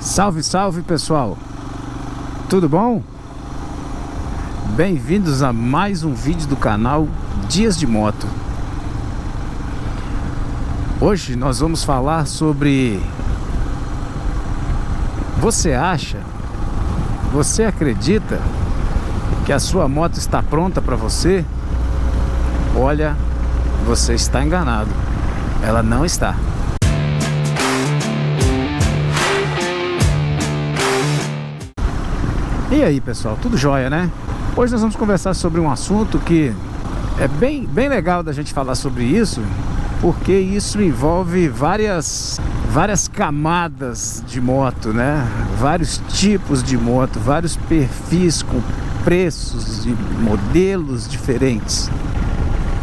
Salve, salve pessoal! Tudo bom? Bem-vindos a mais um vídeo do canal Dias de Moto. Hoje nós vamos falar sobre... Você acredita que a sua moto está pronta para você? Olha, você está enganado. Ela não está. E aí pessoal, tudo jóia, né? Hoje nós vamos conversar sobre um assunto que é bem legal da gente falar sobre isso, porque isso envolve várias camadas de moto, né? Vários tipos de moto, vários perfis com preços e modelos diferentes.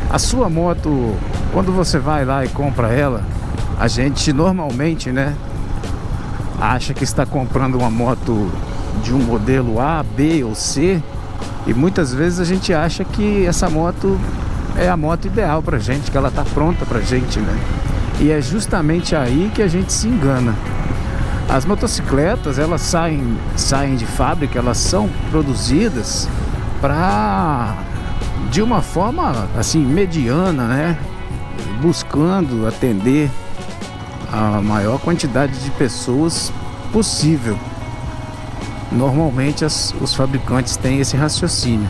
A sua moto, quando você vai lá e compra ela, a gente normalmente, né, acha que está comprando uma moto de um modelo A, B ou C, e muitas vezes a gente acha que essa moto é a moto ideal pra gente, que ela tá pronta pra gente, né? E é justamente aí que a gente se engana. As motocicletas, elas saem de fábrica, elas são produzidas de uma forma assim mediana, né? Buscando atender a maior quantidade de pessoas possível. Normalmente os fabricantes têm esse raciocínio.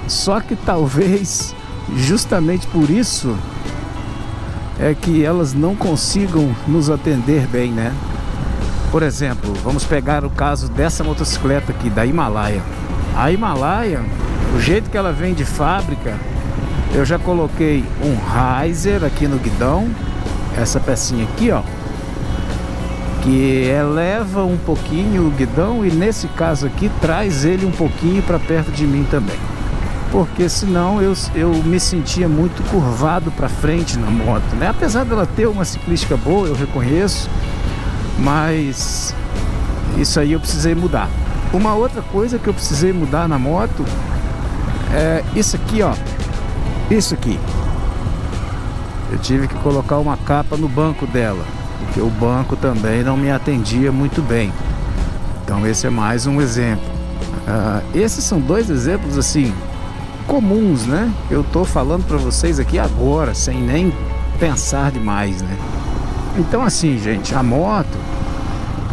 Só que talvez justamente por isso é que elas não consigam nos atender bem, né? Por exemplo, vamos pegar o caso dessa motocicleta aqui, da Himalaia. A Himalaia, o jeito que ela vem de fábrica, eu já coloquei um riser aqui no guidão, essa pecinha aqui, ó, que eleva um pouquinho o guidão, e nesse caso aqui traz ele um pouquinho para perto de mim também, porque senão eu me sentia muito curvado para frente na moto, né? Apesar dela ter uma ciclística boa, eu reconheço, mas isso aí eu precisei mudar. Uma outra coisa que eu precisei mudar na moto é isso aqui, ó, isso aqui. Eu tive que colocar uma capa no banco dela, porque o banco também não me atendia muito bem. Então esse é mais um exemplo. Esses são dois exemplos assim comuns, né? Eu tô falando para vocês aqui agora, sem nem pensar demais, né? Então assim, gente, a moto,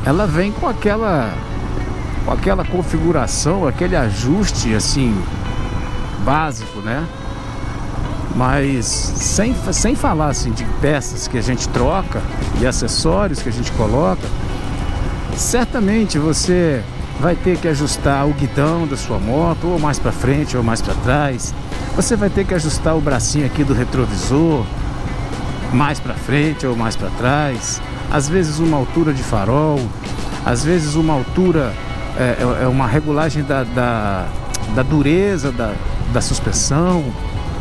ela vem com aquela configuração, aquele ajuste assim básico, né? Mas sem falar assim de peças que a gente troca e acessórios que a gente coloca, certamente você vai ter que ajustar o guidão da sua moto, ou mais para frente ou mais para trás. Você vai ter que ajustar o bracinho aqui do retrovisor, mais para frente ou mais para trás. Às vezes uma altura de farol, às vezes uma altura, uma regulagem da dureza da suspensão,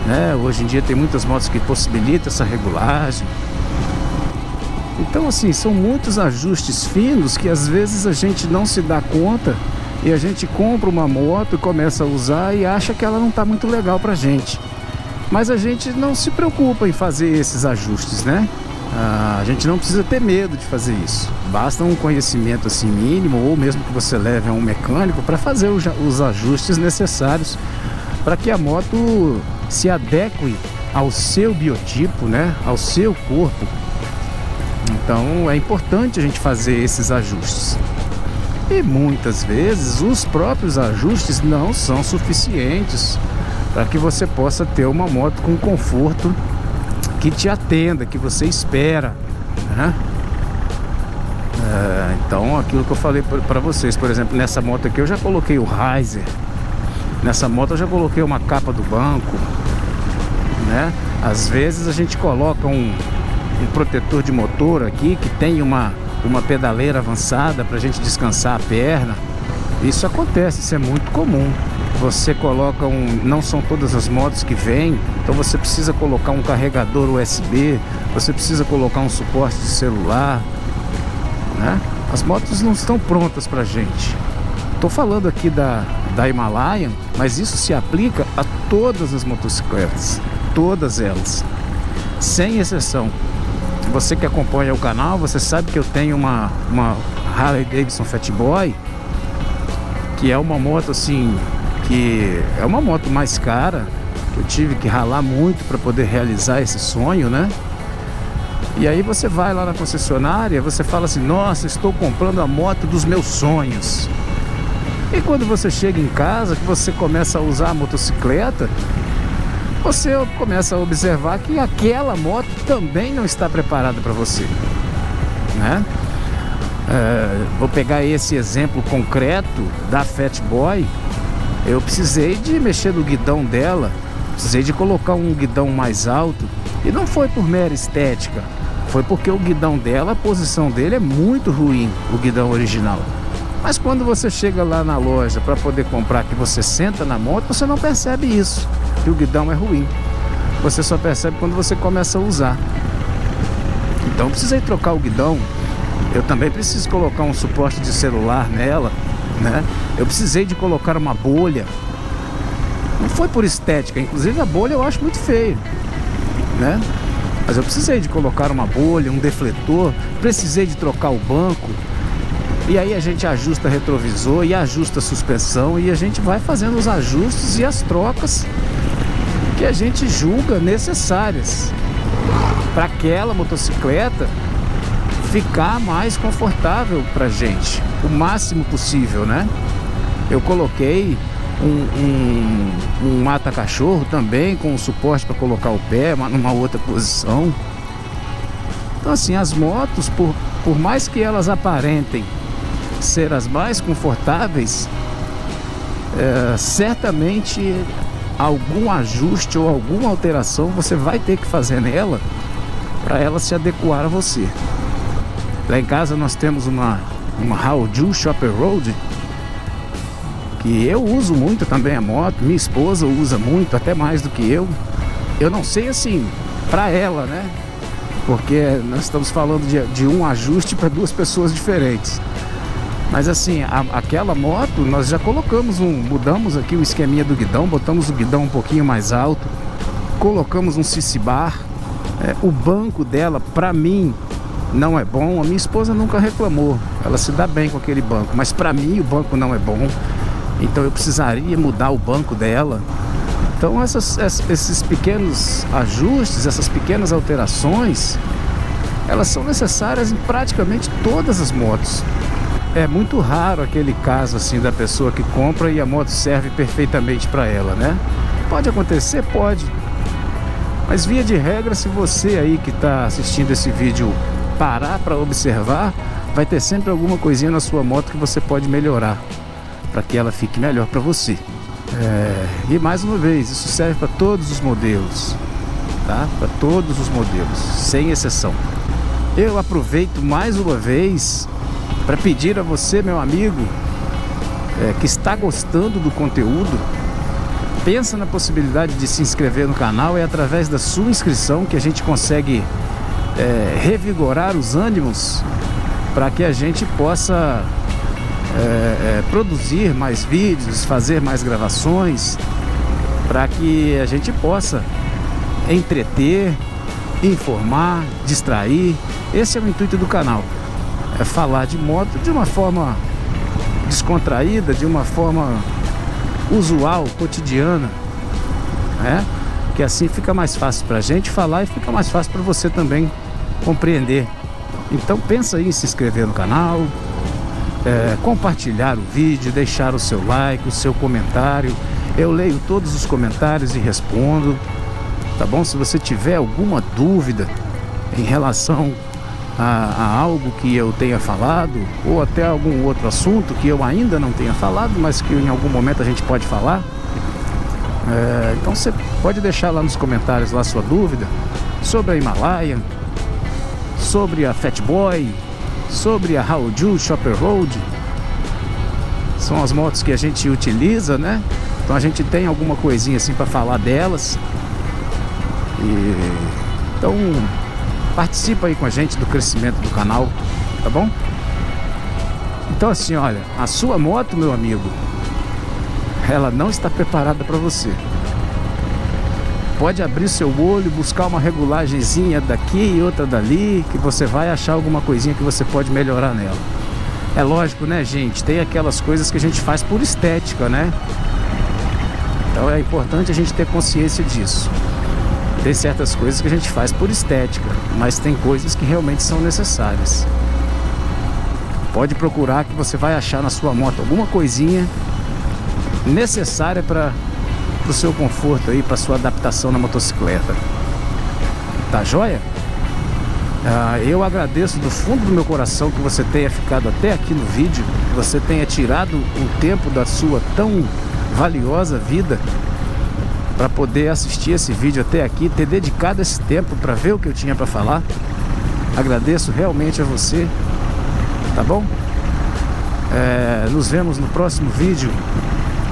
né? Hoje em dia tem muitas motos que possibilitam essa regulagem. Então assim, são muitos ajustes finos que às vezes a gente não se dá conta, e a gente compra uma moto e começa a usar e acha que ela não está muito legal pra gente. Mas a gente não se preocupa em fazer esses ajustes, né? A gente não precisa ter medo de fazer isso. Basta um conhecimento assim mínimo, ou mesmo que você leve a um mecânico para fazer os ajustes necessários para que a moto se adeque ao seu biotipo, né? Ao seu corpo. Então é importante a gente fazer esses ajustes. E muitas vezes os próprios ajustes não são suficientes para que você possa ter uma moto com conforto que te atenda, que você espera, né? Então aquilo que eu falei para vocês, por exemplo, nessa moto aqui eu já coloquei o riser, nessa moto eu já coloquei uma capa do banco, né? Às vezes a gente coloca um protetor de motor aqui que tem uma pedaleira avançada para a gente descansar a perna. Isso acontece, isso é muito comum. Você coloca não são todas as motos que vêm, então você precisa colocar um carregador USB, você precisa colocar um suporte de celular, né? As motos não estão prontas pra gente. Estou falando aqui da Himalaia, mas isso se aplica a todas as motocicletas, todas elas, sem exceção. Você que acompanha o canal, você sabe que eu tenho uma Harley Davidson Fat Boy, que é uma moto assim, que é uma moto mais cara, que eu tive que ralar muito para poder realizar esse sonho, né? E aí você vai lá na concessionária, você fala assim, nossa, estou comprando a moto dos meus sonhos. E quando você chega em casa, que você começa a usar a motocicleta, você começa a observar que aquela moto também não está preparada para você, né? Vou pegar esse exemplo concreto da Fat Boy. Eu precisei de mexer no guidão dela, precisei de colocar um guidão mais alto, e não foi por mera estética, foi porque o guidão dela, a posição dele é muito ruim, o guidão original. Mas quando você chega lá na loja para poder comprar, que você senta na moto, você não percebe isso, que o guidão é ruim. Você só percebe quando você começa a usar. Então eu precisei trocar o guidão. Eu também preciso colocar um suporte de celular nela, né? Eu precisei de colocar uma bolha. Não foi por estética, inclusive a bolha eu acho muito feio, né? Mas eu precisei de colocar uma bolha, um defletor, precisei de trocar o banco. E aí a gente ajusta retrovisor e ajusta a suspensão, e a gente vai fazendo os ajustes e as trocas que a gente julga necessárias para aquela motocicleta ficar mais confortável pra gente, o máximo possível, né? Eu coloquei um mata-cachorro também, com um suporte para colocar o pé numa outra posição. Então assim, as motos, por mais que elas aparentem ser as mais confortáveis, certamente algum ajuste ou alguma alteração você vai ter que fazer nela para ela se adequar a você. Lá em casa nós temos uma Haoju Shopper Road, que eu uso muito também a moto, minha esposa usa muito, até mais do que eu. Eu não sei assim, para ela, né? Porque nós estamos falando de um ajuste para duas pessoas diferentes. Mas assim, aquela moto nós já mudamos aqui o esqueminha do guidão, botamos o guidão um pouquinho mais alto, colocamos um CC bar. O banco dela, para mim, não é bom. A minha esposa nunca reclamou, ela se dá bem com aquele banco, mas para mim o banco não é bom, então eu precisaria mudar o banco dela. Então esses pequenos ajustes, essas pequenas alterações, elas são necessárias em praticamente todas as motos. É muito raro aquele caso assim da pessoa que compra e a moto serve perfeitamente para ela, né? Pode acontecer? Pode. Mas via de regra, se você aí que está assistindo esse vídeo parar para observar, vai ter sempre alguma coisinha na sua moto que você pode melhorar para que ela fique melhor para você. E mais uma vez, isso serve para todos os modelos, tá? Para todos os modelos, sem exceção. Eu aproveito mais uma vez para pedir a você, meu amigo, que está gostando do conteúdo, pensa na possibilidade de se inscrever no canal. É através da sua inscrição que a gente consegue revigorar os ânimos para que a gente possa produzir mais vídeos, fazer mais gravações, para que a gente possa entreter, informar, distrair. Esse é o intuito do canal, é falar de moto de uma forma descontraída, de uma forma usual, cotidiana, né? Que assim fica mais fácil pra gente falar e fica mais fácil para você também compreender. Então pensa aí em se inscrever no canal, compartilhar o vídeo, deixar o seu like, o seu comentário. Eu leio todos os comentários e respondo, tá bom? Se você tiver alguma dúvida em relação a algo que eu tenha falado, ou até algum outro assunto que eu ainda não tenha falado, mas que em algum momento a gente pode falar, então você pode deixar lá nos comentários lá sua dúvida sobre a Himalaia, sobre a Fat Boy, sobre a Haoju Shopper Road. São as motos que a gente utiliza, né? Então a gente tem alguma coisinha assim para falar delas. Então participa aí com a gente do crescimento do canal, tá bom? Então assim, olha, a sua moto, meu amigo, ela não está preparada para você. Pode abrir seu olho, buscar uma regulagenzinha daqui e outra dali, que você vai achar alguma coisinha que você pode melhorar nela. É lógico, né, gente? Tem aquelas coisas que a gente faz por estética, né? Então é importante a gente ter consciência disso. Tem certas coisas que a gente faz por estética, mas tem coisas que realmente são necessárias. Pode procurar que você vai achar na sua moto alguma coisinha necessária para o seu conforto aí, para sua adaptação na motocicleta. Tá joia? Eu agradeço do fundo do meu coração que você tenha ficado até aqui no vídeo, que você tenha tirado um tempo da sua tão valiosa vida para poder assistir esse vídeo até aqui, ter dedicado esse tempo para ver o que eu tinha para falar. Agradeço realmente a você, tá bom? Nos vemos no próximo vídeo.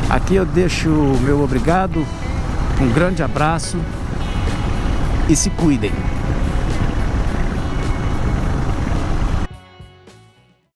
Aqui eu deixo o meu obrigado, um grande abraço e se cuidem.